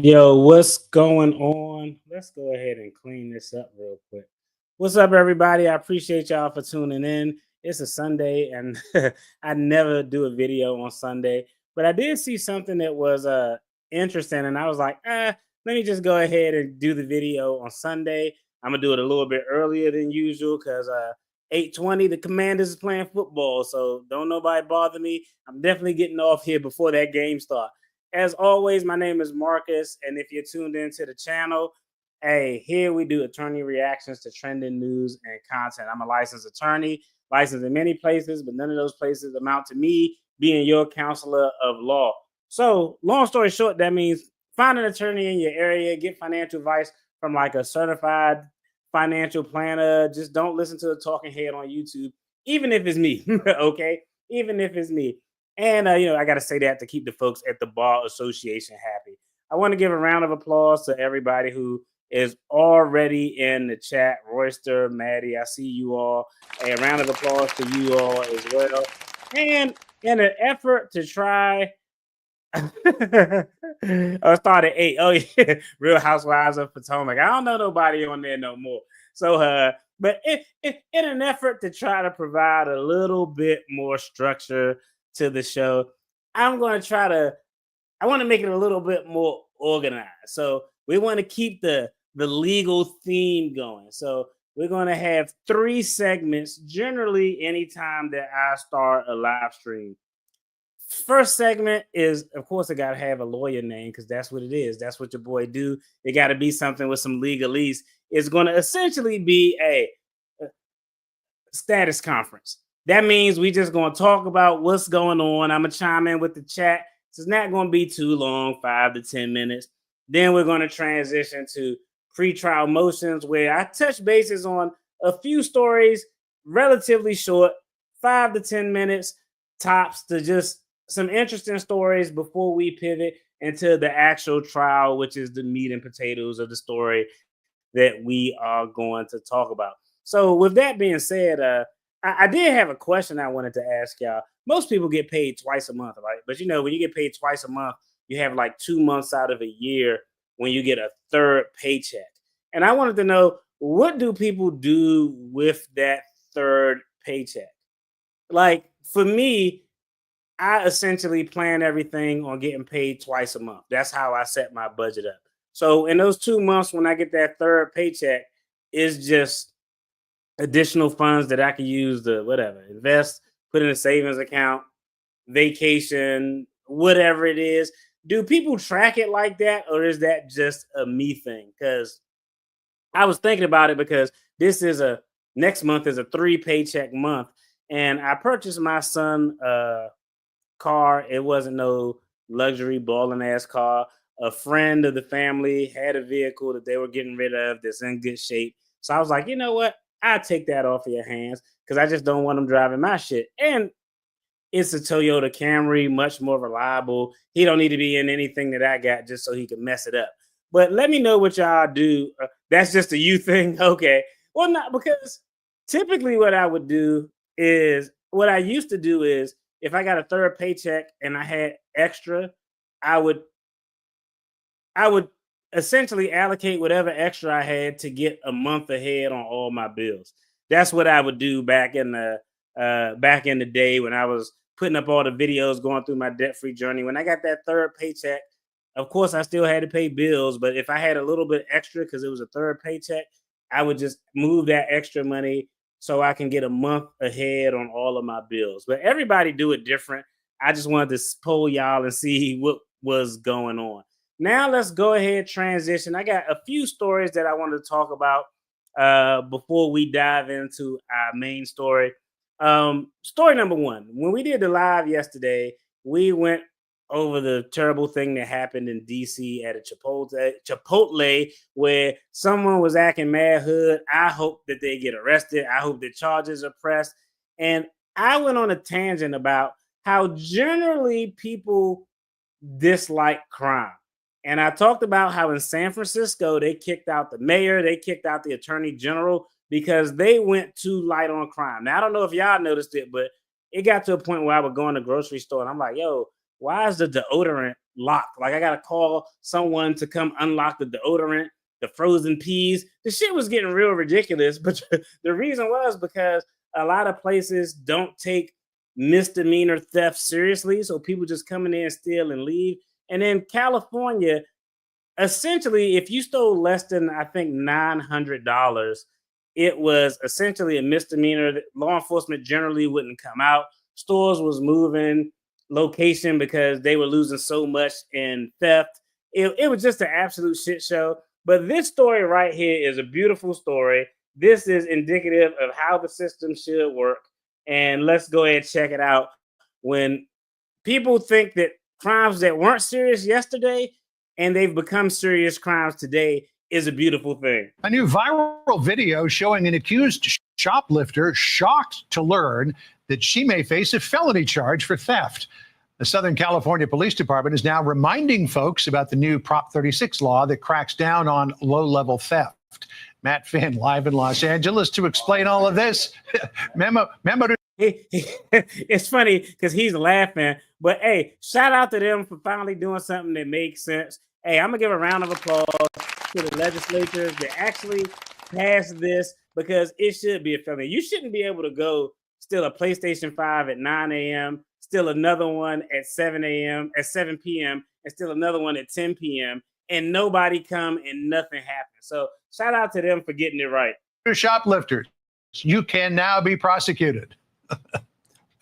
Yo, what's going on? Let's go ahead and clean this up real quick. What's up, everybody? I appreciate y'all for tuning in. It's a Sunday, and I never do a video on Sunday, but I did see something that was interesting, and I was like, let me just go ahead and do the video on Sunday. I'm gonna do it a little bit earlier than usual because 8:20 the Commanders is playing football, so don't nobody bother me. I'm definitely getting off here before that game starts. As always, my name is Marcus, and if you're tuned into the channel, hey, here we do attorney reactions to trending news and content. I'm a licensed attorney, licensed in many places, but none of those places amount to me being your counselor of law. So, long story short, that means find an attorney in your area, get financial advice from like a certified financial planner. Just don't listen to a talking head on YouTube, even if it's me, okay? Even if it's me. And I got to say that to keep the folks at the Bar Association happy. I want to give a round of applause to everybody who is already in the chat. Royster, Maddie, I see you all. A round of applause to you all as well. And in an effort to try, I started 8. Oh yeah, Real Housewives of Potomac. I don't know nobody on there no more. So, but in an effort to try to provide a little bit more structure to the show, I'm going to try to. I want to make it a little bit more organized. So we want to keep the legal theme going. So we're going to have 3 segments. Generally, anytime that I start a live stream. First segment is, of course, I gotta have a lawyer name because that's what it is. That's what your boy do. It got to be something with some legalese. It's going to essentially be a status conference. That means we just going to talk about what's going on. I'm gonna chime in with the chat. So it's not going to be too long, 5 to 10 minutes. Then we're going to transition to pre-trial motions, where I touch bases on a few stories, relatively short, 5 to 10 minutes tops, to just some interesting stories before we pivot into the actual trial, which is the meat and potatoes of the story that we are going to talk about. So, with that being said, I did have a question I wanted to ask y'all. Most people get paid twice a month, right? But when you get paid twice a month, you have like 2 months out of a year when you get a third paycheck. And I wanted to know, what do people do with that third paycheck? Like for me, I essentially plan everything on getting paid twice a month. That's how I set my budget up. So in those 2 months, when I get that third paycheck, it's just additional funds that I can use to whatever invest, put in a savings account, vacation, whatever it is. Do people track it like that, or is that just a me thing? Because I was thinking about it, because this is a next month is a 3 paycheck month, and I purchased my son car. It wasn't no luxury balling ass car. A friend of the family had a vehicle that they were getting rid of that's in good shape. So I was like, you know what? I'll take that off of your hands because I just don't want them driving my shit. And it's a Toyota Camry, much more reliable. He don't need to be in anything that I got just so he can mess it up. But let me know what y'all do. That's just a you thing. Okay. Well, not because typically what I would do is, what I used to do is, if I got a third paycheck and I had extra, I would I would essentially allocate whatever extra I had to get a month ahead on all my bills. That's what I would do back in the day when I was putting up all the videos going through my debt-free journey. When I got that third paycheck, of course I still had to pay bills, but if I had a little bit extra because it was a third paycheck, I would just move that extra money so I can get a month ahead on all of my bills. But everybody do it different. I just wanted to poll y'all and see what was going on. Now let's go ahead transition. I got a few stories that I wanted to talk about before we dive into our main story. Story number 1. When we did the live yesterday, we went over the terrible thing that happened in DC at a Chipotle, where someone was acting mad hood. I hope that they get arrested. I hope the charges are pressed. And I went on a tangent about how generally people dislike crime. And I talked about how in San Francisco, they kicked out the mayor, they kicked out the attorney general because they went too light on crime. Now, I don't know if y'all noticed it, but it got to a point where I would go in the grocery store and I'm like, yo, why is the deodorant locked. Like I got to call someone to come unlock the deodorant, the frozen peas. The shit was getting real ridiculous. But the reason was because a lot of places don't take misdemeanor theft seriously. So people just come in there and steal and leave. And in California, essentially, if you stole less than, I think, $900, it was essentially a misdemeanor. Law enforcement generally wouldn't come out. Stores was moving location because they were losing so much in theft. It was just an absolute shit show. But this story right here is a beautiful story. This is indicative of how the system should work. And let's go ahead and check it out. When people think that crimes that weren't serious yesterday and they've become serious crimes today is a beautiful thing. A new viral video showing an accused shoplifter shocked to learn that she may face a felony charge for theft. The Southern California Police Department is now reminding folks about the new Prop 36 law that cracks down on low-level theft. Matt Finn, live in Los Angeles to explain all of this. Memo to It's funny because he's laughing, but hey, shout out to them for finally doing something that makes sense. Hey, I'm gonna give a round of applause to the legislators that actually passed this because it should be a felony. You shouldn't be able to go steal a PlayStation 5 at 9 a.m., steal another one at 7 p.m., and steal another one at 10 p.m., and nobody come and nothing happens. So shout out to them for getting it right. shoplifters, you can now be prosecuted.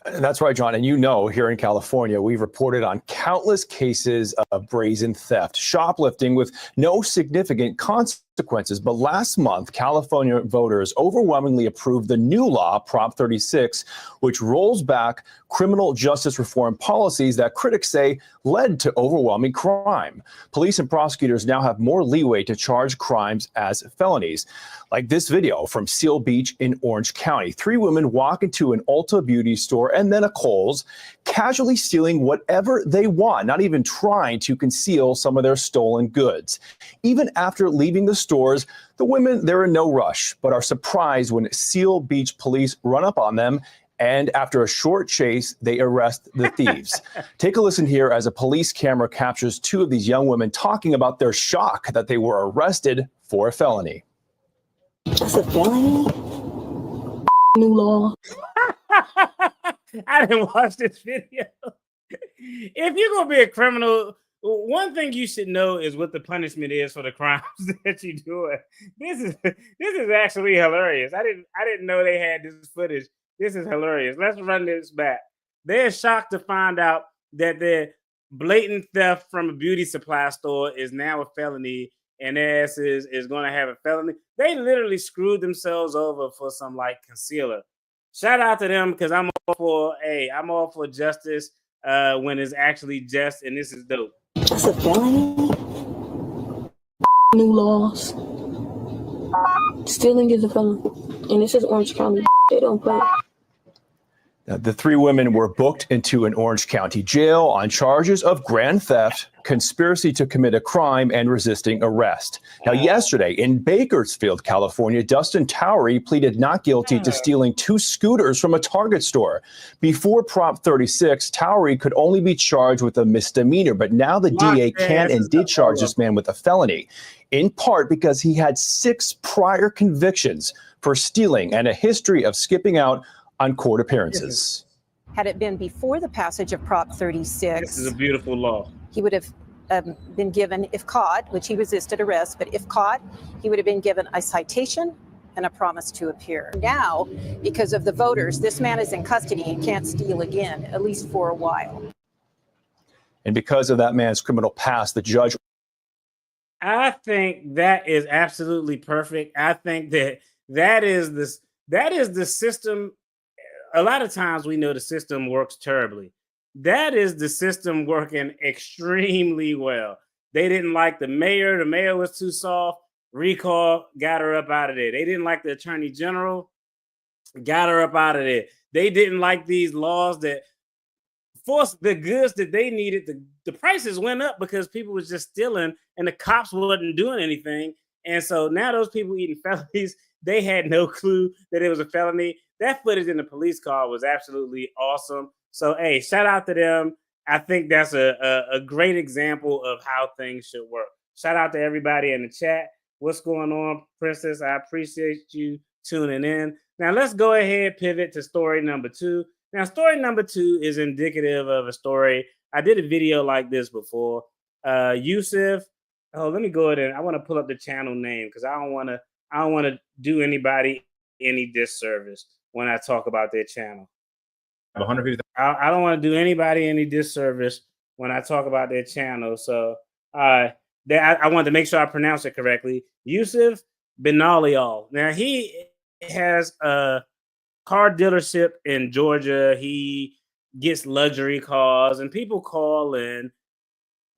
That's right, John. And here in California, we've reported on countless cases of brazen theft, shoplifting with no significant consequences. But last month, California voters overwhelmingly approved the new law, Prop 36, which rolls back criminal justice reform policies that critics say led to overwhelming crime. Police and prosecutors now have more leeway to charge crimes as felonies. Like this video from Seal Beach in Orange County. 3 women walk into an Ulta beauty store and then a Kohl's, casually stealing whatever they want, not even trying to conceal some of their stolen goods. Even after leaving the stores, the women, they're in no rush, but are surprised when Seal Beach police run up on them. And after a short chase, they arrest the thieves. Take a listen here as a police camera captures 2 of these young women talking about their shock that they were arrested for a felony. That's a felony? New law. I didn't watch this video. If you're going to be a criminal, one thing you should know is what the punishment is for the crimes that you do. This is actually hilarious. I didn't know they had this footage. This is hilarious. Let's run this back. They're shocked to find out that their blatant theft from a beauty supply store is now a felony, and their ass is going to have a felony. They literally screwed themselves over for some like concealer. Shout out to them because I'm all for justice when it's actually just, and this is dope. That's a felony? New laws. Stealing is a felony. And this is Orange County. They don't play. The 3 women were booked into an Orange County jail on charges of grand theft, conspiracy to commit a crime, and resisting arrest. Now, yesterday in Bakersfield, California, Dustin Towery pleaded not guilty to stealing 2 scooters from a Target store. Before Prop 36, Towery could only be charged with a misdemeanor, but now the DA can and did charge this man with a felony, in part because he had 6 prior convictions for stealing and a history of skipping out on court appearances. Had it been before the passage of Prop 36, this is a beautiful law. he would have been given, if caught, which he resisted arrest, but if caught, he would have been given a citation and a promise to appear. Now, because of the voters, this man is in custody and can't steal again, at least for a while. And because of that man's criminal past, the judge. I think that is absolutely perfect. I think that is the system. A lot of times we know the system works terribly. That is the system working extremely well. They didn't like the mayor. The mayor was too soft. Recall, got her up out of there. They didn't like the attorney general, got her up out of there. They didn't like these laws that forced the goods that they needed. The prices went up because people was just stealing and the cops wasn't doing anything. And so now those people eating felonies, they had no clue that it was a felony. That footage in the police car was absolutely awesome. So, hey, shout out to them. I think that's a great example of how things should work. Shout out to everybody in the chat. What's going on, Princess? I appreciate you tuning in. Now let's go ahead, pivot to story number 2. Now, story number 2 is indicative of a story. I did a video like this before. Yusuf. Oh, let me go ahead and I want to pull up the channel name because I don't want to do anybody any disservice when I talk about their channel. 150. I don't want to do anybody any disservice when I talk about their channel. So I wanted to make sure I pronounce it correctly. Yusuf Benalial. Now he has a car dealership in Georgia. He gets luxury cars, and people call in.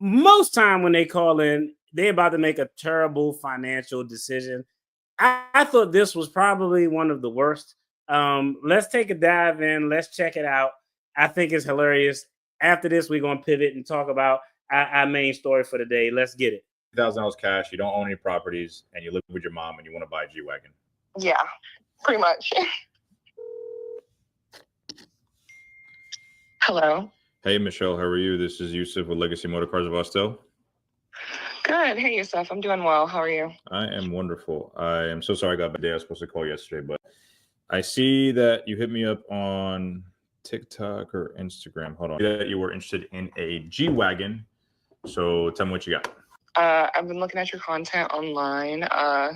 Most time when they call in, they're about to make a terrible financial decision. I thought this was probably one of the worst. Let's take a dive in. Let's check it out. I think it's hilarious. After this, we're going to pivot and talk about our main story for the day. Let's get it. $1,000 cash. You don't own any properties, and you live with your mom, and you want to buy a G-Wagon. Yeah, pretty much. Hello. Hey, Michelle. How are you? This is Yusuf with Legacy Motor Cars of Austell. Good. Hey, Yusuf. I'm doing well. How are you? I am wonderful. I am so sorry I got the day I was supposed to call yesterday, but I see that you hit me up on TikTok or Instagram. Hold on. That you were interested in a G-Wagon. So tell me what you got. I've been looking at your content online,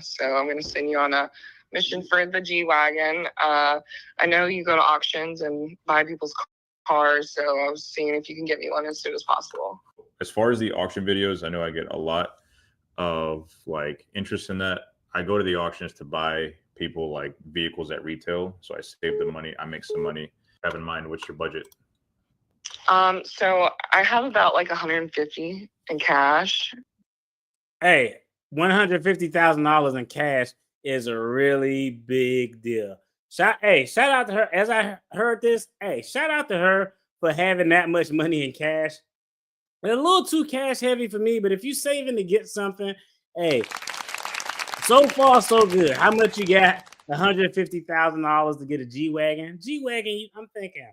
so I'm going to send you on a mission for the G-Wagon. I know you go to auctions and buy people's cars, so I was seeing if you can get me one as soon as possible. As far as the auction videos, I know I get a lot of like interest in that. I go to the auctions to buy people like vehicles at retail, so I save the money. I make some money. Have in mind, what's your budget? So I have about like 150 in cash. Hey, $150,000 in cash is a really big deal. Shout out to her. As I heard this, shout out to her for having that much money in cash. It's a little too cash heavy for me, but if you're saving to get something, so far so good. How much you got? $150,000 to get a G-Wagon. G-Wagon, I'm thinking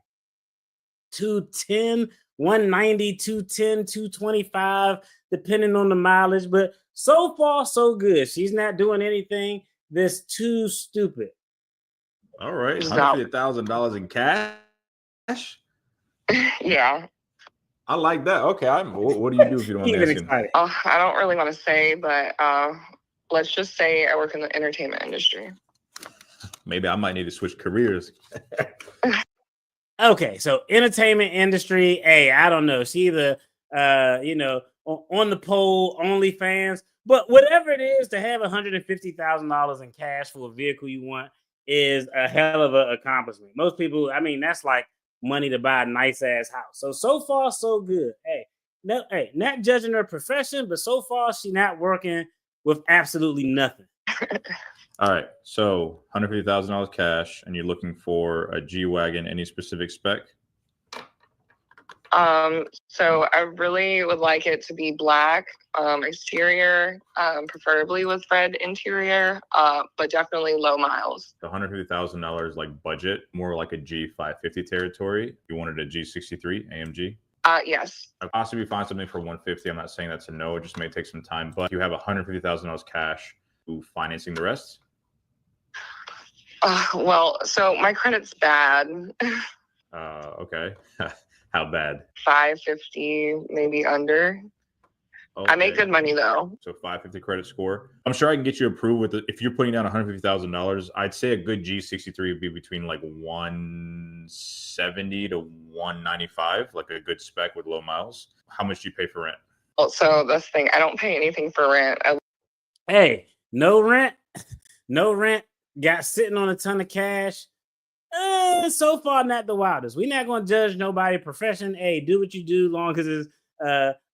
210, 190, 210, 225, depending on the mileage. But so far so good. She's not doing anything that's too stupid. All right, $150,000 in cash. Yeah. I like that. Okay, what do you do if you don't want to ask? I don't really want to say, but let's just say I work in the entertainment industry. Maybe I might need to switch careers. Okay, so entertainment industry. I don't know. She either on the pole, OnlyFans, but whatever it is, to have $150,000 in cash for a vehicle you want is a hell of an accomplishment. Most people, that's like money to buy a nice ass house. So far so good. Not judging her profession, but so far she not working with absolutely nothing. All right, so $150,000 cash, and you're looking for a G-Wagon. Any specific spec? So I really would like it to be black exterior, preferably with red interior, but definitely low miles. The $150,000 like budget, more like a G550 territory. You wanted a G63 AMG? Yes. I possibly find something for $150,000. I'm not saying that's a no. It just may take some time. But you have $150,000 cash. Who financing the rest? Well, so my credit's bad. Okay. How bad? 550, maybe under. Okay. I make good money though. So 550 credit score. I'm sure I can get you approved with it. If you're putting down $150,000, I'd say a good G63 would be between like 170 to 195, like a good spec with low miles. How much do you pay for rent? Well, so that's the thing. I don't pay anything for rent. No rent. No rent. Got sitting on a ton of cash. So far, not the wildest. We're not going to judge nobody's profession. Do what you do, long as it's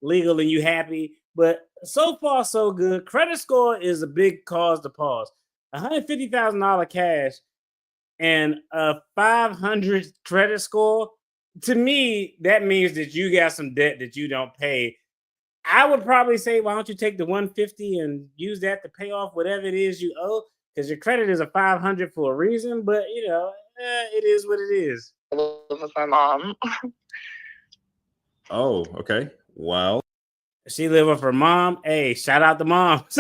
legal and you happy. But so far, so good. Credit score is a big cause to pause. $150,000 cash and a 500 credit score. To me, that means that you got some debt that you don't pay. I would probably say, why don't you take the 150 and use that to pay off whatever it is you owe? Because your credit is a 500 for a reason, but it is what it is. I live with my mom. Oh, okay. Well, She live with her mom. Hey, shout out to moms.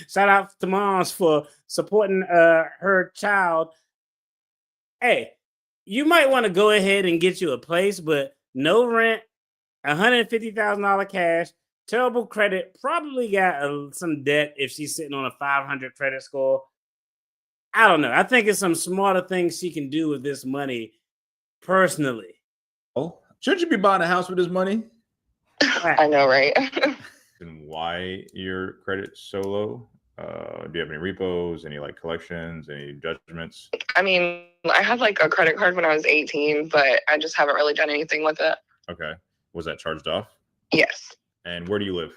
Shout out to moms for supporting her child. Hey, you might want to go ahead and get you a place, but no rent, $150,000 cash, terrible credit, probably got some debt if she's sitting on a 500 credit score. I don't know. I think it's some smarter things she can do with this money personally. shouldn't you be buying a house with this money? I know, right? And why your credit's so low? Do you have any repos, any like collections, any judgments? I mean, I had like a credit card when I was 18, but I just haven't really done anything with it. Okay. Was that charged off? Yes. And where do you live?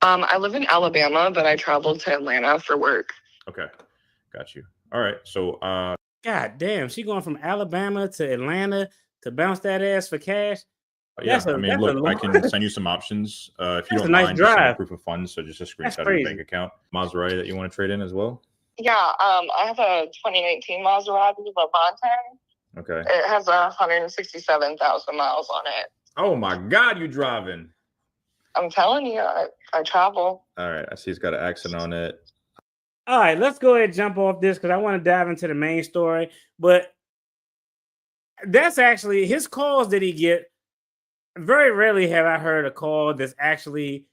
I live in Alabama, but I traveled to Atlanta for work. Okay. Got you. All right. So God damn, she going from Alabama to Atlanta to bounce that ass for cash. yeah, I mean, look, I can send you some options if you don't nice mind. Just send a drive. proof of funds, so just a That's screenshot of crazy. your bank account. Maserati that you want to trade in as well? Yeah, I have a 2019 Maserati Levante. Okay. It has 167,000 miles on it. Oh my God, you driving? I'm telling you, I travel. All right, I see it's got an accent on it. All right, let's go ahead and jump off this because I want to dive into the main story. But that's actually his calls that he get. Very rarely have I heard a call that's actually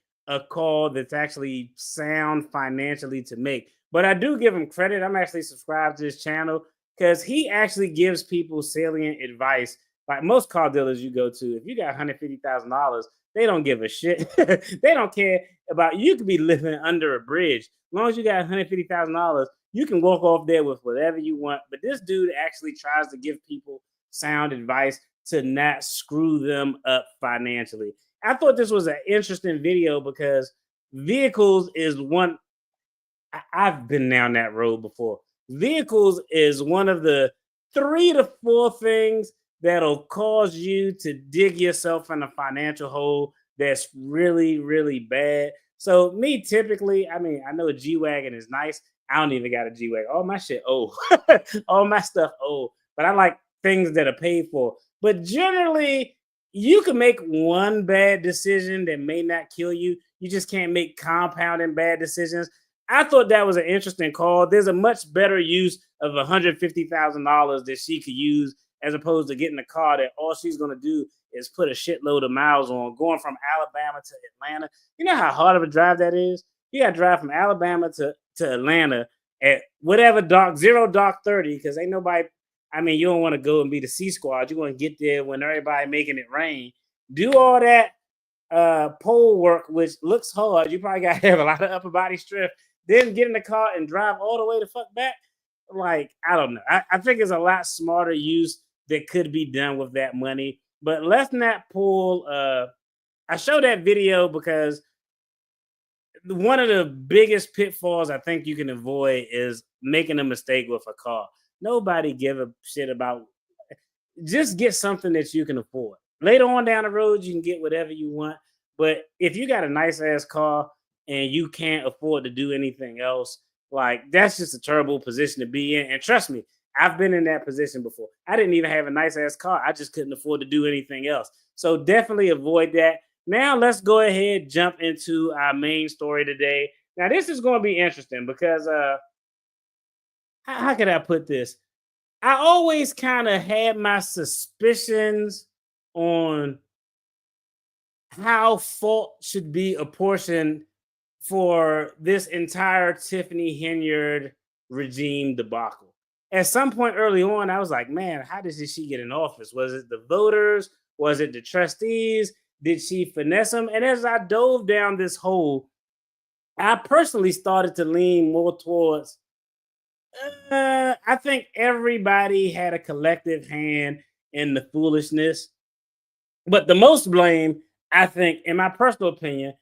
sound financially to make. But I do give him credit. I'm actually subscribed to his channel because he actually gives people salient advice. Like most car dealers you go to, if you got $150,000, they don't give a shit. They don't care about you. Could be living under a bridge. As long as you got $150,000, you can walk off there with whatever you want. But this dude actually tries to give people sound advice to not screw them up financially. I thought this was an interesting video because vehicles is one. I've been down that road before. Vehicles is one of the 3 to 4 things that'll cause you to dig yourself in a financial hole that's really, really bad. So me typically, I mean, I know a G-Wagon is nice. I don't even got a G-Wagon. All my shit old. All my stuff old. But I like things that are paid for. But generally, you can make one bad decision that may not kill you. You just can't make compounding bad decisions. I thought that was an interesting call. There's a much better use of $150,000 that she could use as opposed to getting a car that all she's going to do is put a shitload of miles on, going from Alabama to Atlanta. You know how hard of a drive that is? You got to drive from Alabama to Atlanta at whatever dark, 30, because ain't nobody, I mean, you don't want to go and be the C squad. You want to get there when everybody making it rain. Do all that pole work, which looks hard. You probably got to have a lot of upper body strength. Then get in the car and drive all the way the fuck back. Like, I don't know. I think it's a lot smarter use that could be done with that money. But let's not pull. I show that video because one of the biggest pitfalls I think you can avoid is making a mistake with a car. Nobody give a shit about. Just get something that you can afford. Later on down the road, you can get whatever you want. But if you got a nice ass car and you can't afford to do anything else, like that's just a terrible position to be in. And trust me, I've been in that position before. I didn't even have a nice ass car. I just couldn't afford to do anything else. So definitely avoid that. Now let's go ahead, jump into our main story today. Now this is going to be interesting because how could I put this? I always kind of had my suspicions on how fault should be apportioned for this entire Tiffany Henyard regime debacle. At some point early on, I was like, man, how did she get in office? Was it the voters? Was it the trustees? Did she finesse them? And as I dove down this hole, I personally started to lean more towards, I think everybody had a collective hand in the foolishness. But the most blame, I think, in my personal opinion,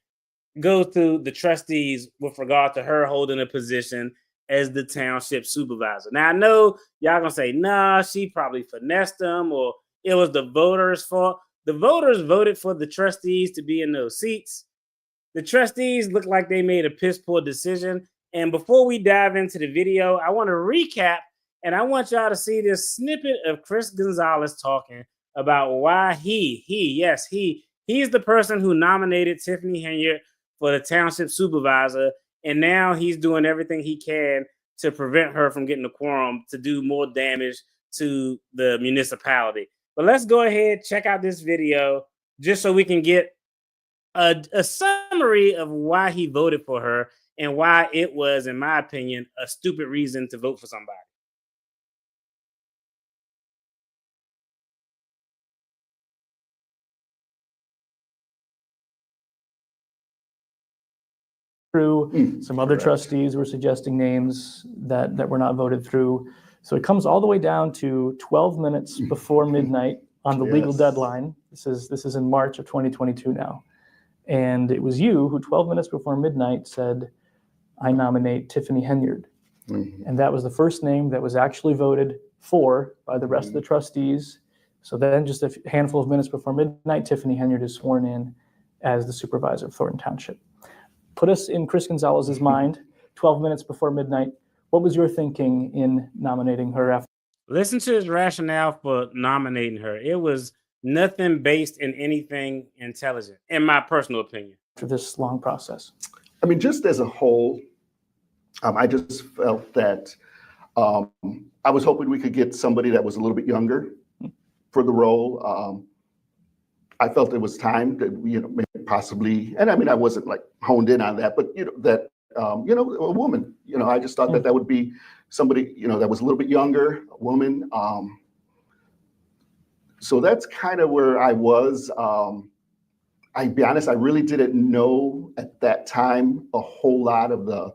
goes to the trustees with regard to her holding a position as the township supervisor. Now, I know y'all gonna say, nah, she probably finessed them or it was the voters' fault. The voters voted for the trustees to be in those seats. The trustees look like they made a piss poor decision. And before we dive into the video, I want to recap and I want y'all to see this snippet of Chris Gonzalez talking about why he He's the person who nominated Tiffany Henyard for the township supervisor, and now he's doing everything he can to prevent her from getting the quorum to do more damage to the municipality. But let's go ahead, check out this video just so we can get a summary of why he voted for her and why it was, in my opinion, a stupid reason to vote for somebody. Through some other trustees were suggesting names that were not voted through. So it comes all the way down to 12 minutes before midnight on the legal deadline. This is in March of 2022 now. And it was you who 12 minutes before midnight said, I nominate Tiffany Henyard. And that was the first name that was actually voted for by the rest of the trustees. So then just a handful of minutes before midnight, Tiffany Henyard is sworn in as the supervisor of Thornton Township. Put us in Chris Gonzalez's mind, 12 minutes before midnight. What was your thinking in nominating her after? Listen to his rationale for nominating her. It was nothing based in anything intelligent, in my personal opinion. After this long process? I mean, just as a whole, I just felt that I was hoping we could get somebody that was a little bit younger for the role. I felt it was time that maybe possibly, and I mean, I wasn't like honed in on that, but that a woman. I just thought that would be somebody that was a little bit younger, a woman. So that's kind of where I was. I'll be honest, I really didn't know at that time a whole lot of the,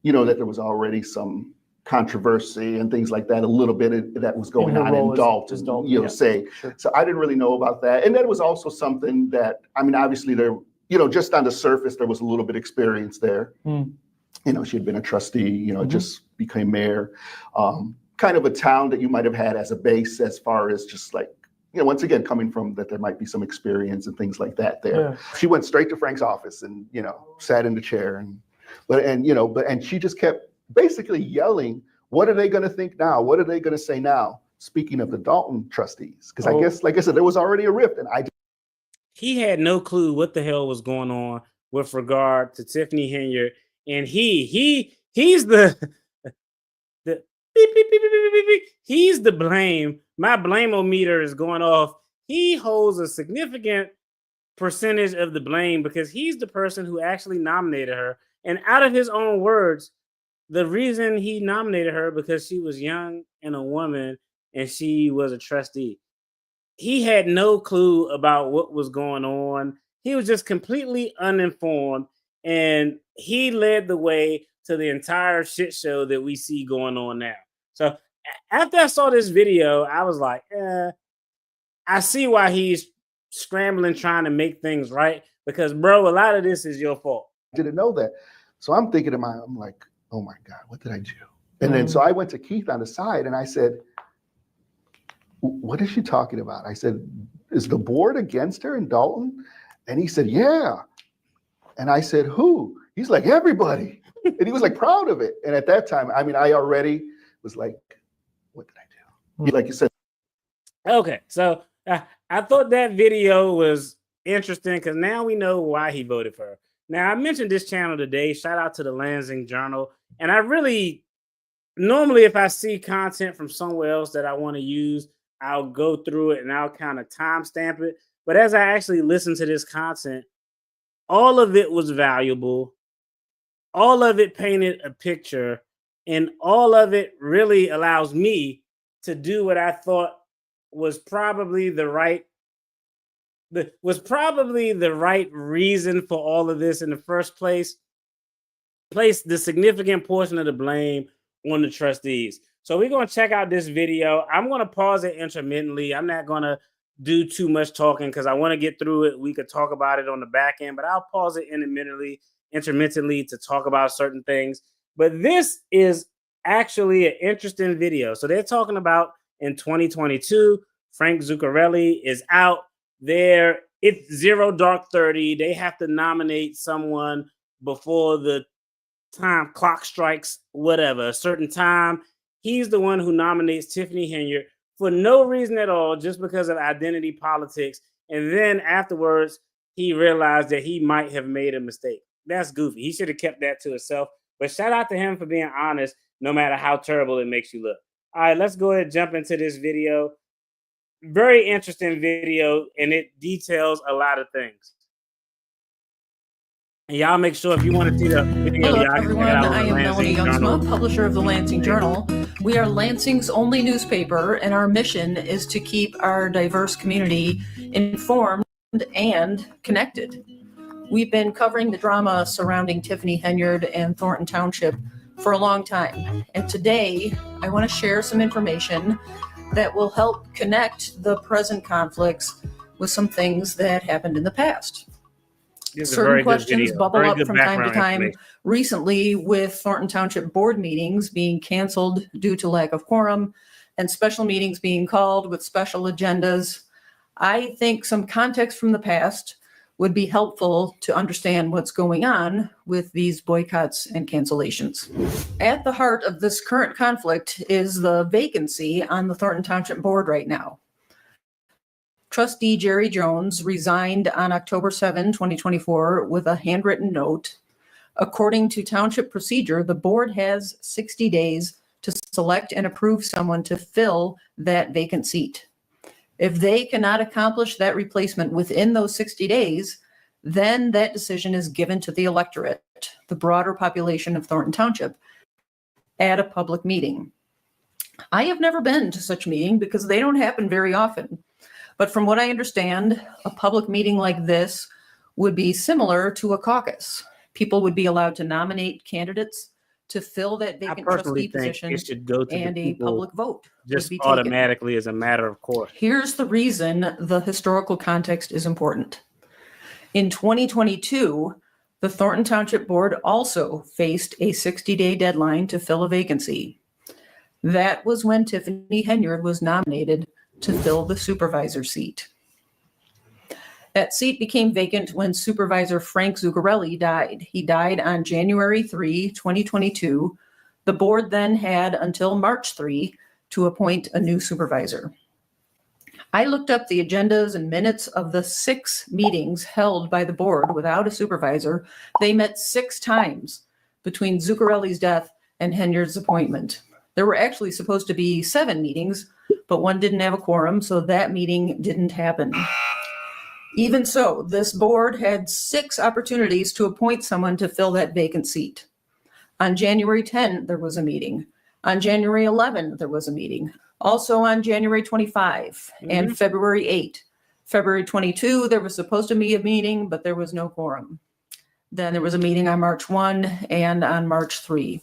that there was already some controversy and things like that, a little bit that was going on in Dalton, say. Sure. So I didn't really know about that. And that was also something that, I mean, obviously there, just on the surface, there was a little bit of experience there. She had been a trustee, just became mayor. Kind of a town that you might have had as a base as far as just like, once again, coming from that there might be some experience and things like that there. Yeah. She went straight to Frank's office and, sat in the chair and she just kept basically yelling, what are they going to think now? What are they going to say now? Speaking of the Dalton trustees, because I guess, like I said, there was already a rift, and he had no clue what the hell was going on with regard to Tiffany Henyard, and he's the beep, beep, beep, beep, beep, beep. He's the blame. My blame-o-meter is going off. He holds a significant percentage of the blame because he's the person who actually nominated her, and out of his own words, the reason he nominated her because she was young and a woman and she was a trustee. He had no clue about what was going on. He was just completely uninformed, and he led the way to the entire shit show that we see going on now. So after I saw this video, I was like, I see why he's scrambling trying to make things right because, bro, a lot of this is your fault. I didn't know that. So I'm thinking in I'm like, oh my God, what did I do? And then so I went to Keith on the side and I said, what is she talking about? I said, is the board against her in Dalton? And he said, yeah. And I said, who? He's like, everybody. And he was like proud of it. And at that time, I mean, I already was like, what did I do? Like you said. Okay, so I thought that video was interesting because now we know why he voted for her. Now, I mentioned this channel today. Shout out to the Lansing Journal. And I really, normally if I see content from somewhere else that I want to use, I'll go through it and I'll kind of timestamp it. But as I actually listened to this content, all of it was valuable. All of it painted a picture. And all of it really allows me to do what I thought was probably the right reason for all of this in the first place. Place the significant portion of the blame on the trustees. So we're going to check out this video. I'm going to pause it intermittently. I'm not going to do too much talking because I want to get through it. We could talk about it on the back end, but I'll pause it intermittently to talk about certain things. But this is actually an interesting video. So they're talking about in 2022, Frank Zuccarelli is out there. It's 0 dark 30. They have to nominate someone before the time clock strikes, whatever, a certain time. He's the one who nominates Tiffany Henyard for no reason at all, just because of identity politics. And then afterwards, he realized that he might have made a mistake. That's goofy. He should have kept that to himself. But shout out to him for being honest, no matter how terrible it makes you look. All right, let's go ahead and jump into this video. Very interesting video, and it details a lot of things. And y'all make sure if you want to see the video, Hello, y'all can everyone. check it out I on the am Melanie Lansing Journal. Youngsma, publisher of the Lansing Journal. We are Lansing's only newspaper, and our mission is to keep our diverse community informed and connected. We've been covering the drama surrounding Tiffany Henyard and Thornton Township for a long time. And today, I want to share some information that will help connect the present conflicts with some things that happened in the past. Certain questions bubble up from time to time. Recently, with Thornton Township board meetings being canceled due to lack of quorum and special meetings being called with special agendas, I think some context from the past would be helpful to understand what's going on with these boycotts and cancellations. At the heart of this current conflict is the vacancy on the Thornton Township board right now. Trustee Jerry Jones resigned on October 7, 2024 with a handwritten note. According to township procedure, the board has 60 days to select and approve someone to fill that vacant seat. If they cannot accomplish that replacement within those 60 days, then that decision is given to the electorate, the broader population of Thornton Township, at a public meeting. I have never been to such a meeting because they don't happen very often. But from what I understand, a public meeting like this would be similar to a caucus. People would be allowed to nominate candidates to fill that vacant trustee position, and a public vote just would be taken. Automatically as a matter of course. Here's the reason the historical context is important. In 2022, the Thornton Township Board also faced a 60-day deadline to fill a vacancy. That was when Tiffany Henyard was nominated to fill the supervisor seat. That seat became vacant when Supervisor Frank Zuccarelli died. He died on January 3, 2022. The board then had until March 3 to appoint a new supervisor. I looked up the agendas and minutes of the 6 meetings held by the board without a supervisor. They met 6 times between Zuccarelli's death and Henyard's appointment. There were actually supposed to be 7 meetings, but one didn't have a quorum, so that meeting didn't happen. Even so, this board had 6 opportunities to appoint someone to fill that vacant seat. On January 10, there was a meeting. On January 11, there was a meeting. Also on January 25 and February 8. February 22, there was supposed to be a meeting, but there was no quorum. Then there was a meeting on March 1 and on March 3.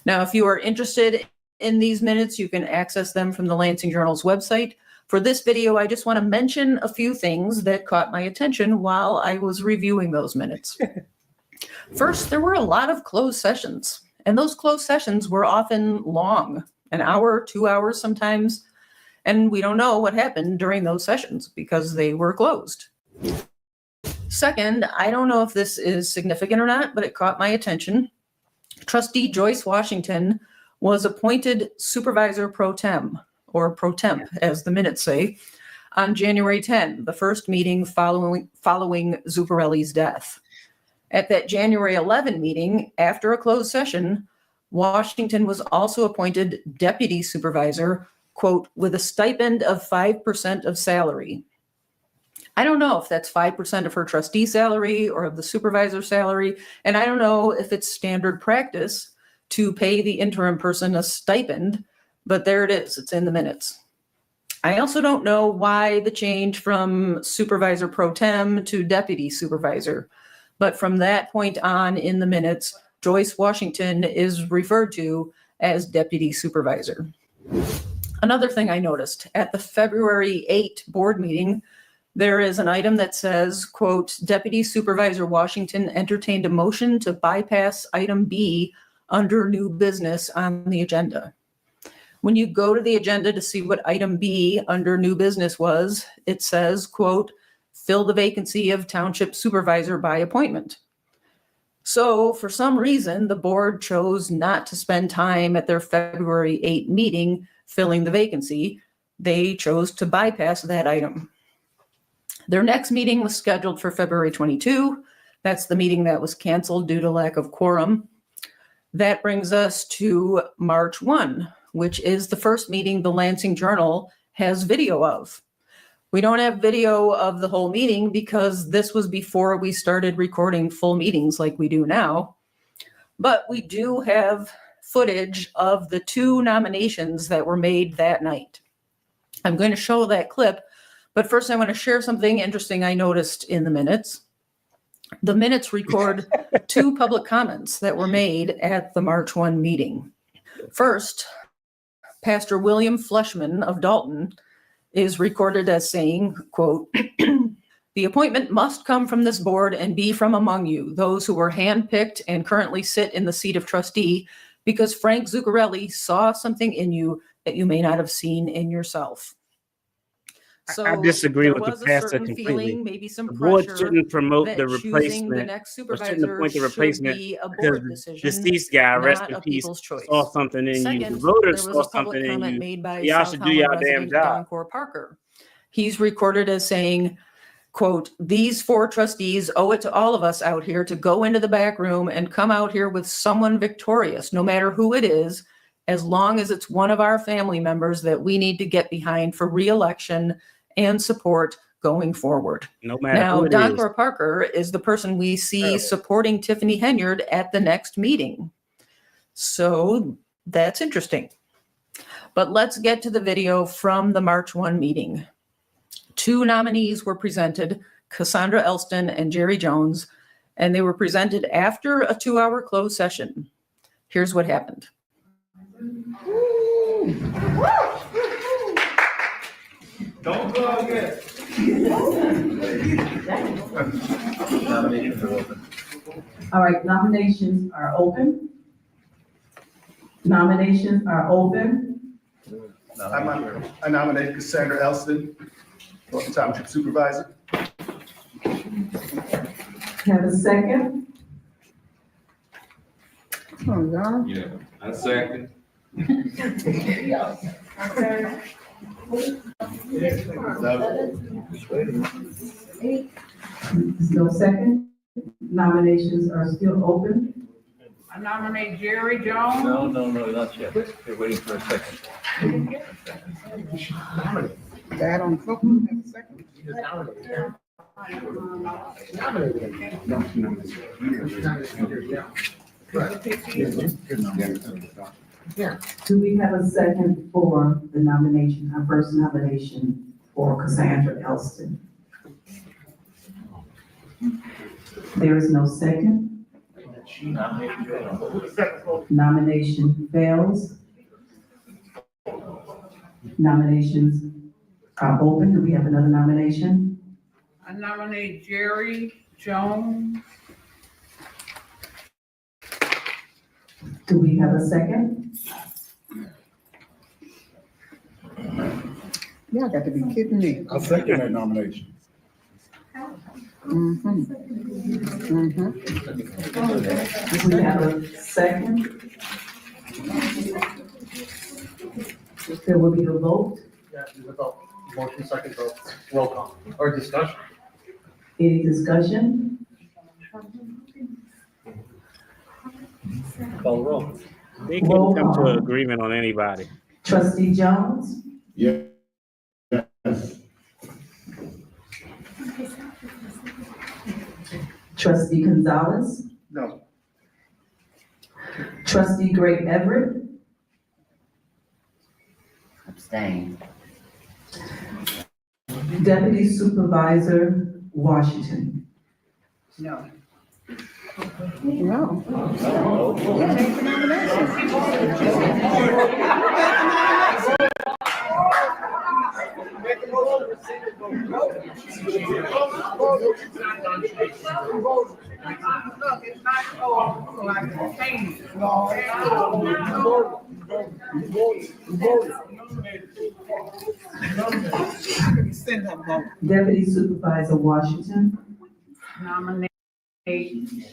Now, if you are interested in these minutes, you can access them from the Lansing Journal's website. For this video, I just want to mention a few things that caught my attention while I was reviewing those minutes. First, there were a lot of closed sessions, and those closed sessions were often long, an hour, 2 hours sometimes, and we don't know what happened during those sessions because they were closed. Second, I don't know if this is significant or not, but it caught my attention. Trustee Joyce Washington was appointed supervisor pro tem, or pro temp, as the minutes say, on January 10, the first meeting following Zuccarelli's death. At that January 11 meeting, after a closed session, Washington was also appointed deputy supervisor, quote, with a stipend of 5% of salary. I don't know if that's 5% of her trustee salary or of the supervisor salary, and I don't know if it's standard practice to pay the interim person a stipend, but there it is, it's in the minutes. I also don't know why the change from supervisor pro tem to deputy supervisor, but from that point on in the minutes, Joyce Washington is referred to as deputy supervisor. Another thing I noticed, at the February 8 board meeting, there is an item that says, quote, Deputy Supervisor Washington entertained a motion to bypass item B under new business on the agenda. When you go to the agenda to see what item B under new business was, it says, quote, fill the vacancy of township supervisor by appointment. So for some reason, the board chose not to spend time at their February 8 meeting filling the vacancy. They chose to bypass that item. Their next meeting was scheduled for February 22. That's the meeting that was canceled due to lack of quorum. That brings us to March 1, which is the first meeting the Lansing Journal has video of. We don't have video of the whole meeting because this was before we started recording full meetings like we do now. But we do have footage of the 2 nominations that were made that night. I'm going to show that clip, but first I want to share something interesting I noticed in the minutes. The minutes record 2 public comments that were made at the March 1 meeting. First, Pastor William Fleshman of Dalton is recorded as saying, quote, "The appointment must come from this board and be from among you, those who were handpicked and currently sit in the seat of trustee, because Frank Zuccarelli saw something in you that you may not have seen in yourself." So I disagree there with the was a pastor certain completely. feeling, maybe some The board pressure shouldn't promote that the choosing the replacement, next or shouldn't supervisor appoint the should replacement be a because board the decision, deceased guy, rest not in a peace, people's choice. saw something in you. The Second, voters there was saw a public something in comment you. made by Y'all South should do Howland y'all damn resident job. Don Core Parker. He's recorded as saying, quote, "These 4 trustees owe it to all of us out here to go into the back room and come out here with someone victorious, no matter who it is, as long as it's one of our family members that we need to get behind for re-election and support going forward." No matter Now, who it Don is. Core Parker is the person we see Terrible. supporting Tiffany Henyard at the next meeting. So that's interesting. But let's get to the video from the March 1 meeting. 2 nominees were presented, Cassandra Elston and Jerry Jones, and they were presented after a 2-hour closed session. Here's what happened. Don't go again. Nominations are open. All right, nominations are open. Nominations are open. I nominate Cassandra Elston, Thornton Township Supervisor. Have a second? Yeah, I second. There's no second. Nominations are still open. I nominate Jerry Jones. No, not yet. We're waiting for a second. That on second. Do we have a second for the nomination, our first nomination for Cassandra Elston? There is no second. Nomination fails. Nominations are open. Do we have another nomination? I nominate Jerry Jones. Do we have a second? Y'all got to be kidding me. I'll second that nomination. Do we have a second? There will be a vote. Yeah, vote. Motion second vote. Roll call or discussion. Any discussion? Call roll. They couldn't come to an agreement on anybody. Trustee Jones? Yes. Trustee Gonzalez? No. Trustee Gray Everett? Abstain. Deputy Supervisor Washington? No. No. Change the nomination. Deputy Supervisor Washington? Nominate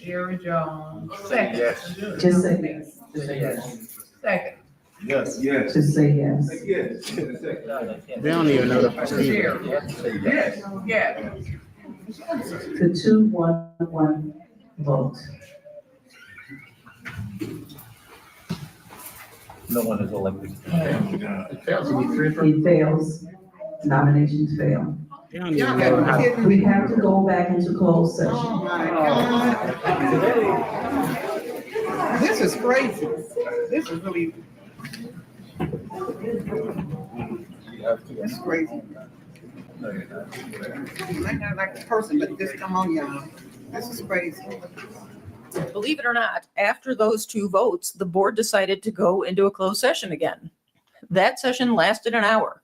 Jerry Jones. Second. Yes. Just say yes. Say yes. Second. Yes. to say yes. They don't even know the procedure. Yes, yes. The 2-1-1 vote. No one is elected. It fails. Nominations fail. They don't even know how. We have to go back into closed session. This is crazy. This is really. It's crazy. I'm not like the person, but just come on, y'all. This is crazy. Believe it or not, after those two votes, the board decided to go into a closed session again. That session lasted an hour.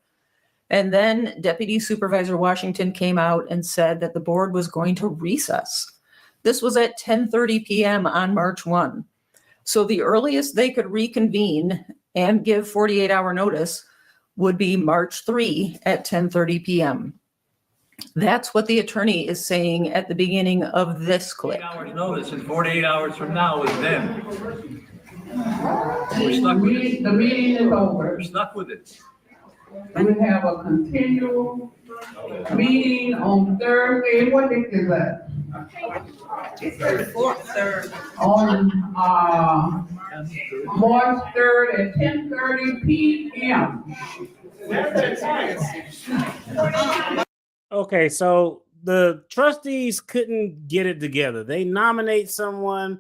And then Deputy Supervisor Washington came out and said that the board was going to recess. This was at 10:30 p.m. on March 1. So the earliest they could reconvene and give 48-hour notice would be March 3 at 10:30 p.m. That's what the attorney is saying at the beginning of this clip. 8 hours notice and 48 hours from now is then. We're stuck with it. The meeting is over. We're stuck with it. We have a continual meeting on Thursday. What day is that? It's the third. On, March 3rd at 10:30 p.m. Okay, so the trustees couldn't get it together. They nominate someone,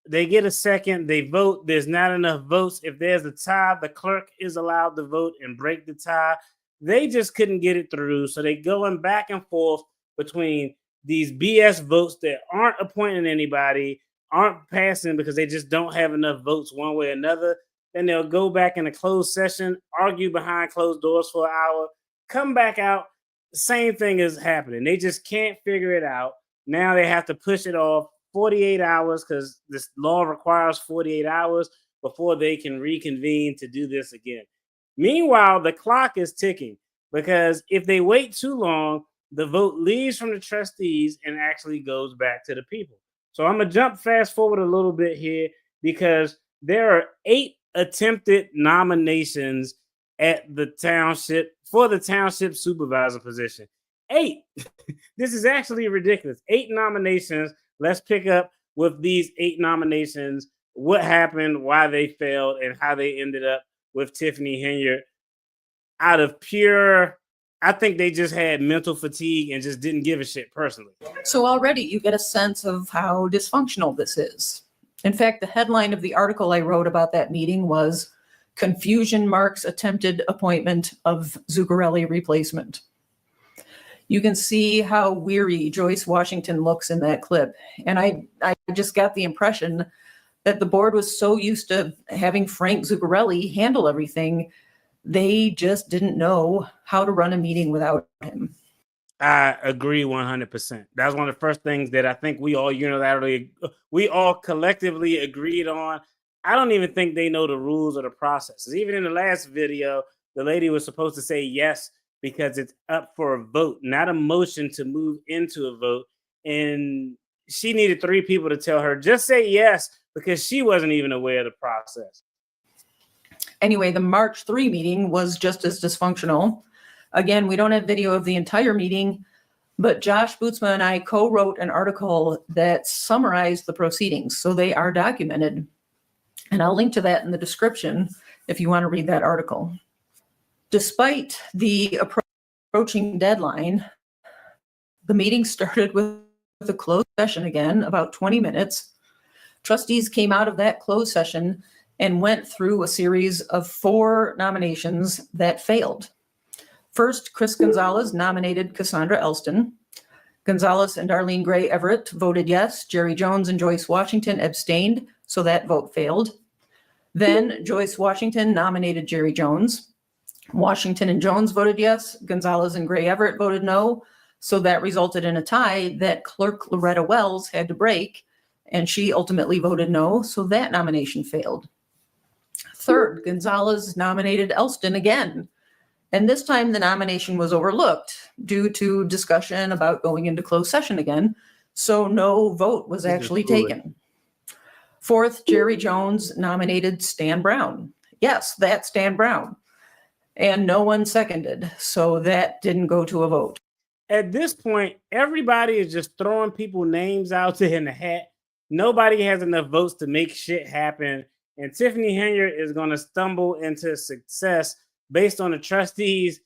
they get a second, they vote. There's not enough votes. If there's a tie, the clerk is allowed to vote and break the tie. They just couldn't get it through. So they going back and forth between these BS votes that aren't appointing anybody, aren't passing because they just don't have enough votes one way or another. Then they'll go back in a closed session, argue behind closed doors for an hour, come back out. Same thing is happening. They just can't figure it out. Now they have to push it off 48 hours because this law requires 48 hours before they can reconvene to do this again. Meanwhile, the clock is ticking because if they wait too long, the vote leaves from the trustees and actually goes back to the people. So I'm going to jump fast forward a little bit here because there are 8 attempted nominations at the township for the township supervisor position. 8. This is actually ridiculous. 8 nominations. Let's pick up with these 8 nominations, what happened, why they failed, and how they ended up with Tiffany Henyard. Out of pure, I think they just had mental fatigue and just didn't give a shit personally. So already you get a sense of how dysfunctional this is. In fact, the headline of the article I wrote about that meeting was "Confusion Marks Attempted Appointment of Zuccarelli Replacement." You can see how weary Joyce Washington looks in that clip. And I just got the impression that the board was so used to having Frank Zuccarelli handle everything, they just didn't know how to run a meeting without him. I agree 100%. That's one of the first things that I think we all collectively agreed on. I don't even think they know the rules or the processes. Even in the last video, the lady was supposed to say yes because it's up for a vote, not a motion to move into a vote. And she needed 3 people to tell her, just say yes, because she wasn't even aware of the process. Anyway, the March 3 meeting was just as dysfunctional. Again, we don't have video of the entire meeting, but Josh Bootsma and I co-wrote an article that summarized the proceedings, so they are documented. And I'll link to that in the description if you want to read that article. Despite the approaching deadline, the meeting started with a closed session again, about 20 minutes. Trustees came out of that closed session and went through a series of 4 nominations that failed. First, Chris Gonzalez nominated Cassandra Elston. Gonzalez and Darlene Gray Everett voted yes. Jerry Jones and Joyce Washington abstained, so that vote failed. Then Joyce Washington nominated Jerry Jones. Washington and Jones voted yes. Gonzalez and Gray Everett voted no. So that resulted in a tie that Clerk Loretta Wells had to break, and she ultimately voted no. So that nomination failed. Third, Gonzalez nominated Elston again. And this time the nomination was overlooked due to discussion about going into closed session again. So no vote was actually taken. Fourth, Jerry Jones nominated Stan Brown. Yes, that's Dan Brown. And no one seconded. So that didn't go to a vote. At this point, everybody is just throwing people names out there in the hat. Nobody has enough votes to make shit happen. And Tiffany Henyard is going to stumble into success based on the trustees,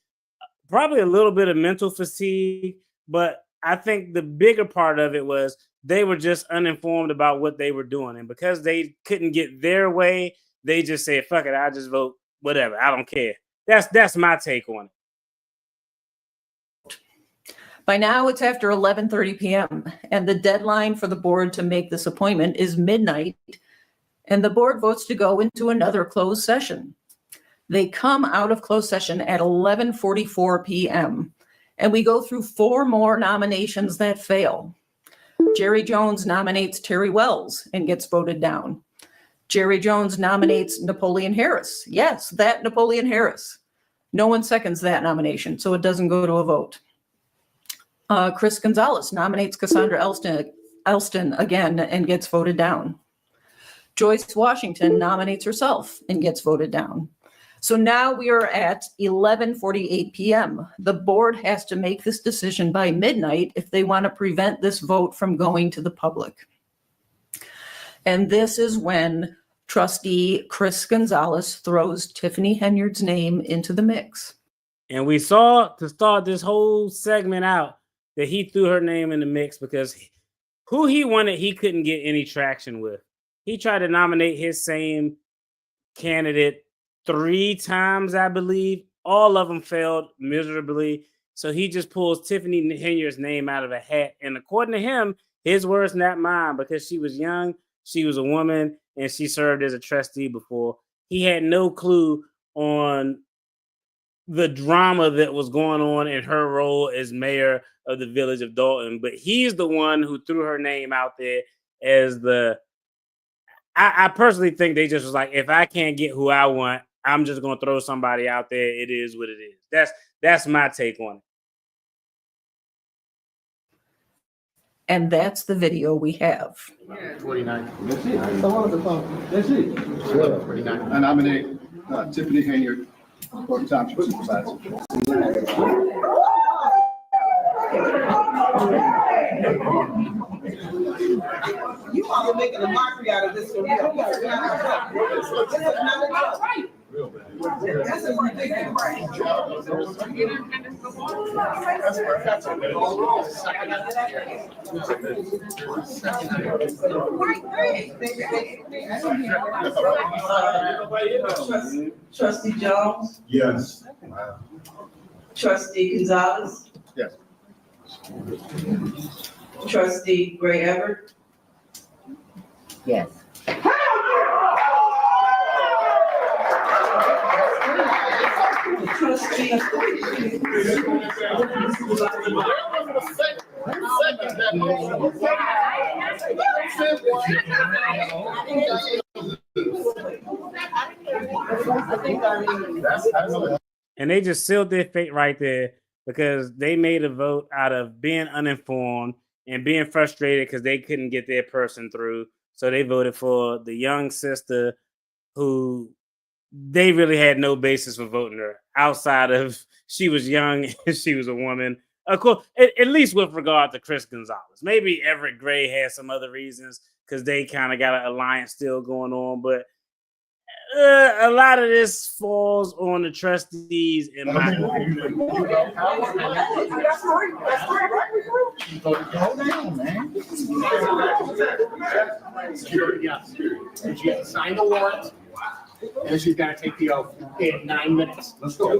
probably a little bit of mental fatigue. But I think the bigger part of it was they were just uninformed about what they were doing. And because they couldn't get their way, they just said, fuck it, I'll just vote whatever. I don't care. That's my take on it. By now, it's after 11:30 p.m., and the deadline for the board to make this appointment is midnight, and the board votes to go into another closed session. They come out of closed session at 11:44 p.m., and we go through 4 more nominations that fail. Jerry Jones nominates Terry Wells and gets voted down. Jerry Jones nominates Napoleon Harris. Yes, that Napoleon Harris. No one seconds that nomination, so it doesn't go to a vote. Chris Gonzalez nominates Cassandra Elston again and gets voted down. Joyce Washington nominates herself and gets voted down. So now we are at 11:48 p.m. The board has to make this decision by midnight if they want to prevent this vote from going to the public. And this is when trustee Chris Gonzalez throws Tiffany Henyard's name into the mix. And we saw to start this whole segment out that he threw her name in the mix because who he wanted, he couldn't get any traction with. He tried to nominate his same candidate 3 times, I believe. All of them failed miserably. So he just pulls Tiffany Henyard's name out of a hat. And according to him, his words, not mine, because she was young, she was a woman, and she served as a trustee before. He had no clue on the drama that was going on in her role as mayor of the village of Thornton. But he's the one who threw her name out there as the... I personally think they just was like, if I can't get who I want, I'm just going to throw somebody out there. It is what it is. That's my take on it. And that's the video we have. 49. That's it. That's it. 49. I nominate Tiffany Henyard for Township Supervisor. You all are making a mockery out of this one. This is not a joke. This is ridiculous. Trustee Jones? Yes. Trustee Gonzalez? Yes. Trustee Gray Everett? Yes. Trustee. And they just sealed their fate right there because they made a vote out of being uninformed and being frustrated because they couldn't get their person through. So they voted for the young sister who they really had no basis for voting her outside of she was young and she was a woman. Of course, at least with regard to Chris Gonzalez. Maybe Everett Gray has some other reasons because they kind of got an alliance still going on. But a lot of this falls on the trustees in my opinion. Security, yes. And she has to sign the warrant, and she's got to take the oath in 9 minutes. Let's go.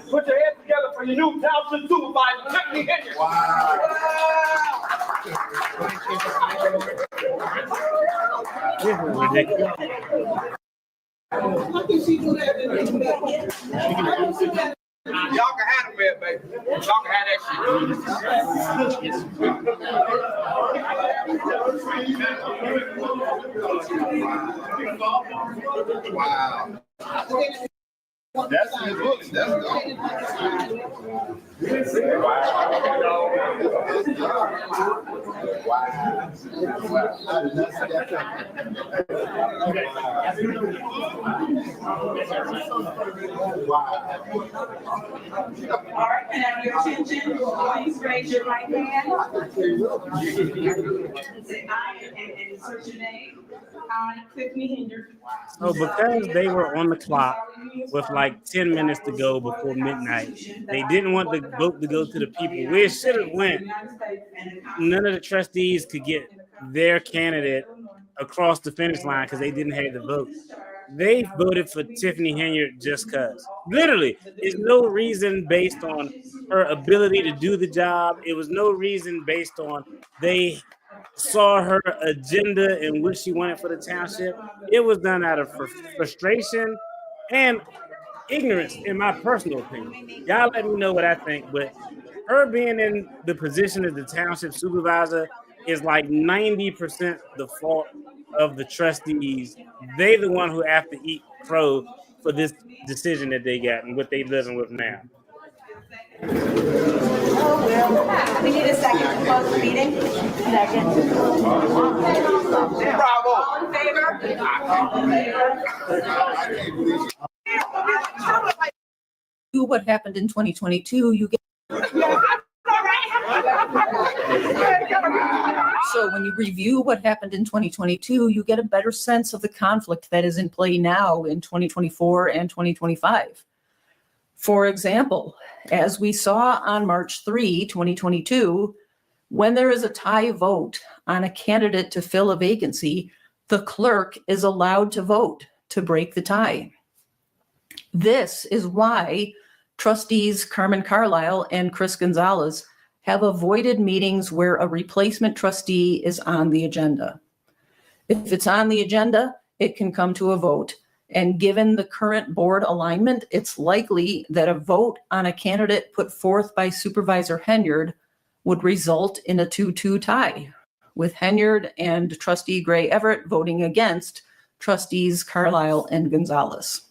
Put your hands together for your new Township Supervisor, Tiffany Henyard. Wow. This is ridiculous. How can she do that? Y'all can have it, baby. Y'all can have that shit. Wow. That's in the books. That's All right, can I have your attention? Please raise your right hand. Say aye and insert your name. I, Tiffany Henyard. So because they were on the clock with like 10 minutes to go before midnight, they didn't want the vote to go to the people. Where it should have went, none of the trustees could get their candidate across the finish line because they didn't have the vote. They voted for Tiffany Henyard just because. Literally, there's no reason based on her ability to do the job. It was no reason based on they saw her agenda and what she wanted for the township. It was done out of frustration and ignorance, in my personal opinion. Y'all let me know what I think, but her being in the position as the township supervisor is like 90% the fault of the trustees. They the one who have to eat crow for this decision that they got and what they living with now. We need a second to close the meeting. Second. Bravo. All in favor? Do what happened in 2022, you get. So when you review what happened in 2022, you get a better sense of the conflict that is in play now in 2024 and 2025. For example, as we saw on March 3, 2022, when there is a tie vote on a candidate to fill a vacancy, the clerk is allowed to vote to break the tie. This is why trustees Carmen Carlisle and Chris Gonzalez have avoided meetings where a replacement trustee is on the agenda. If it's on the agenda, it can come to a vote. And given the current board alignment, it's likely that a vote on a candidate put forth by Supervisor Henyard would result in a 2-2 tie, with Henyard and Trustee Gray Everett voting against trustees Carlisle and Gonzalez.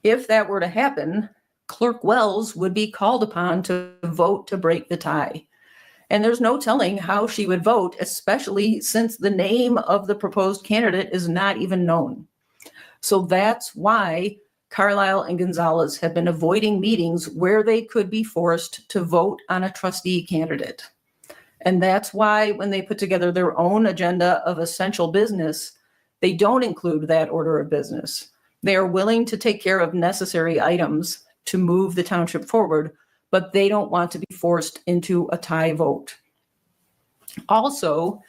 If that were to happen, Clerk Wells would be called upon to vote to break the tie. And there's no telling how she would vote, especially since the name of the proposed candidate is not even known. So that's why Carlisle and Gonzalez have been avoiding meetings where they could be forced to vote on a trustee candidate. And that's why when they put together their own agenda of essential business, they don't include that order of business. They are willing to take care of necessary items to move the township forward, but they don't want to be forced into a tie vote. Also,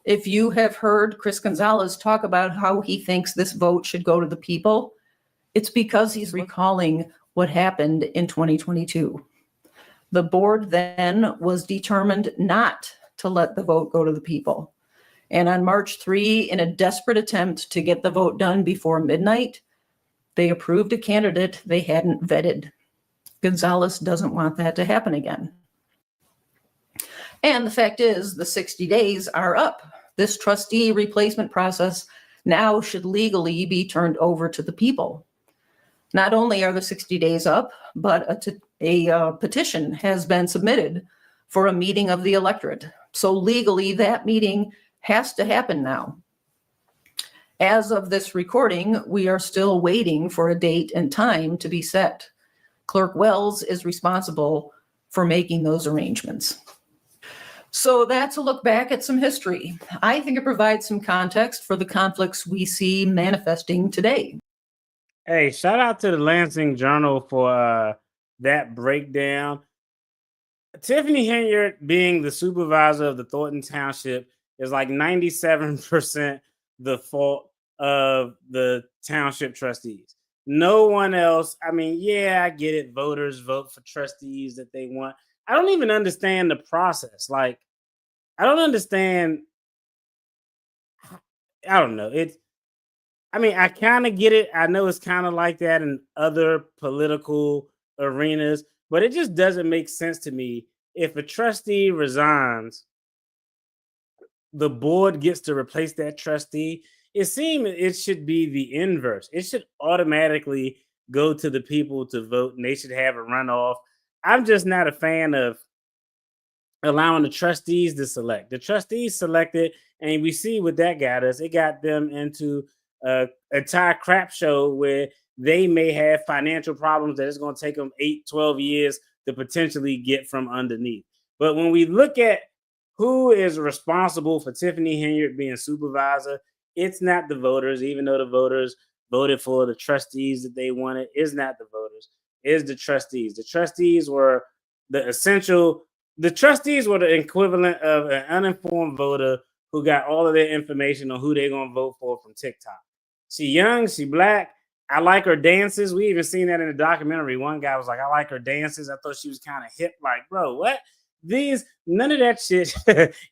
if you have heard Chris Gonzalez talk about how he thinks this vote should go to the people, it's because he's recalling what happened in 2022. The board then was determined not to let the vote go to the people. And on March 3, in a desperate attempt to get the vote done before midnight, they approved a candidate they hadn't vetted. Gonzalez doesn't want that to happen again. And the fact is, the 60 days are up. This trustee replacement process now should legally be turned over to the people. Not only are the 60 days up, but a petition has been submitted for a meeting of the electorate. So legally, that meeting has to happen now. As of this recording, we are still waiting for a date and time to be set. Clerk Wells is responsible for making those arrangements. So that's a look back at some history. I think it provides some context for the conflicts we see manifesting today. Hey, shout out to the Lansing Journal for that breakdown. Tiffany Henyard being the supervisor of the Thornton Township is like 97% the fault of the township trustees. No one else. I mean, yeah, I get it. Voters vote for trustees that they want. I don't even understand the process. Like, I don't understand. I don't know. I kind of get it. I know it's kind of like that in other political arenas, but it just doesn't make sense to me. If a trustee resigns, the board gets to replace that trustee. It seems it should be the inverse. It should automatically go to the people to vote, and they should have a runoff. I'm just not a fan of allowing the trustees to select. The trustees selected, and we see what that got us. It got them into a entire crap show where they may have financial problems that it's going to take them 8, 12 years to potentially get from underneath. But when we look at who is responsible for Tiffany Henyard being supervisor, it's not the voters, even though the voters voted for the trustees that they wanted. It's not the voters, it's the trustees. The trustees were the trustees were the equivalent of an uninformed voter who got all of their information on who they're going to vote for from TikTok. She young, she black. I like her dances. We even seen that in the documentary. One guy was like, I like her dances. I thought she was kind of hip. Like, bro, what? None of that shit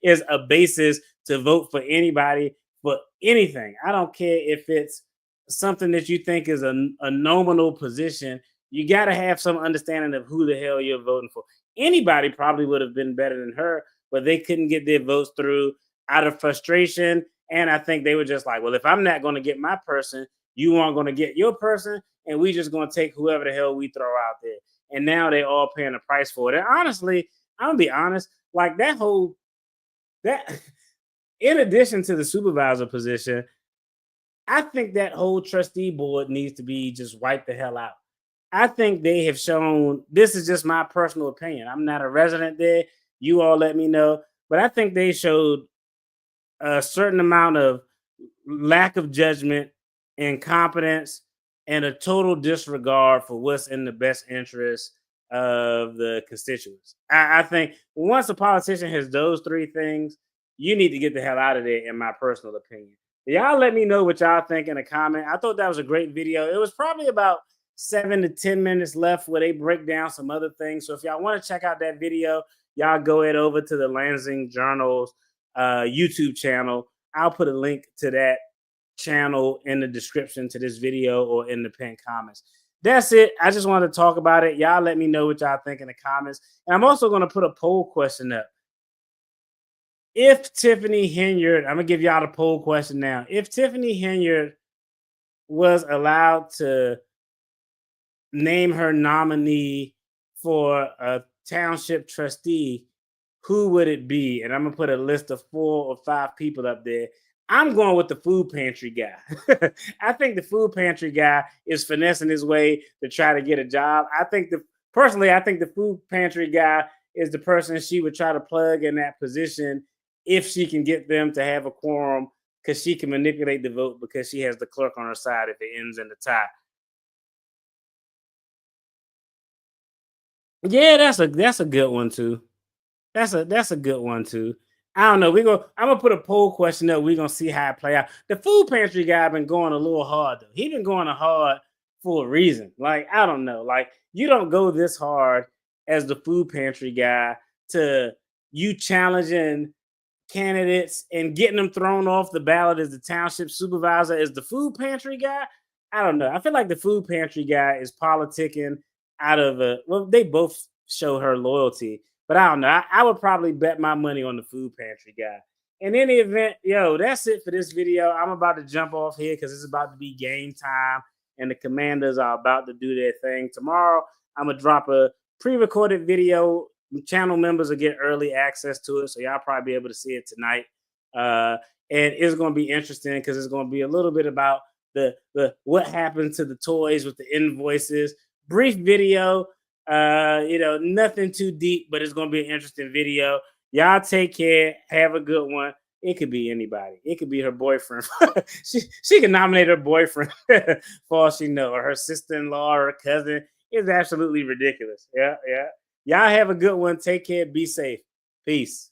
is a basis to vote for anybody for anything. I don't care if it's something that you think is a nominal position. You got to have some understanding of who the hell you're voting for. Anybody probably would have been better than her, but they couldn't get their votes through out of frustration. And I think they were just like, well, if I'm not going to get my person, you aren't going to get your person, and we just going to take whoever the hell we throw out there. And now they're all paying the price for it. And honestly, I'm going to be honest, like that in addition to the supervisor position, I think that whole trustee board needs to be just wiped the hell out. I think they have shown, this is just my personal opinion. I'm not a resident there. You all let me know. But I think they showed a certain amount of lack of judgment, incompetence, and a total disregard for what's in the best interest of the constituents. I think once a politician has those three things, you need to get the hell out of there, in my personal opinion. Y'all let me know what y'all think in a comment. I thought that was a great video. It was probably about 7 to 10 minutes left where they break down some other things. So if y'all want to check out that video, y'all go ahead over to the Lansing Journal's YouTube channel. I'll put a link to that channel in the description to this video or in the pinned comments. That's it. I just wanted to talk about it. Y'all let me know what y'all think in the comments. And I'm also going to put a poll question up. If Tiffany Henyard, I'm going to give y'all the poll question now. If Tiffany Henyard was allowed to name her nominee for a township trustee, who would it be? And I'm going to put a list of 4 or 5 people up there. I'm going with the food pantry guy. I think the food pantry guy is finessing his way to try to get a job. Personally, I think the food pantry guy is the person she would try to plug in that position if she can get them to have a quorum, because she can manipulate the vote because she has the clerk on her side if it ends in the tie. Yeah, that's a good one too. That's a good one too. I don't know. I'm gonna put a poll question up. We're gonna see how it play out. The food pantry guy been going a little hard though. He been going hard for a reason. Like, I don't know. Like, you don't go this hard as the food pantry guy to you challenging candidates and getting them thrown off the ballot as the township supervisor as the food pantry guy. I don't know. I feel like the food pantry guy is politicking out of well, they both show her loyalty. But I don't know. I would probably bet my money on the food pantry guy. In any event, that's it for this video. I'm about to jump off here because it's about to be game time and the Commanders are about to do their thing. Tomorrow, I'm going to drop a pre-recorded video. Channel members will get early access to it, so y'all probably be able to see it tonight. And it's going to be interesting because it's going to be a little bit about the what happened to the toys with the invoices. Brief video. Nothing too deep, but it's gonna be an interesting video. Y'all take care. Have a good one. It could be anybody. It could be her boyfriend. she can nominate her boyfriend for all she know, or her sister-in-law, or her cousin. It's absolutely ridiculous. Yeah. Y'all have a good one. Take care. Be safe. Peace.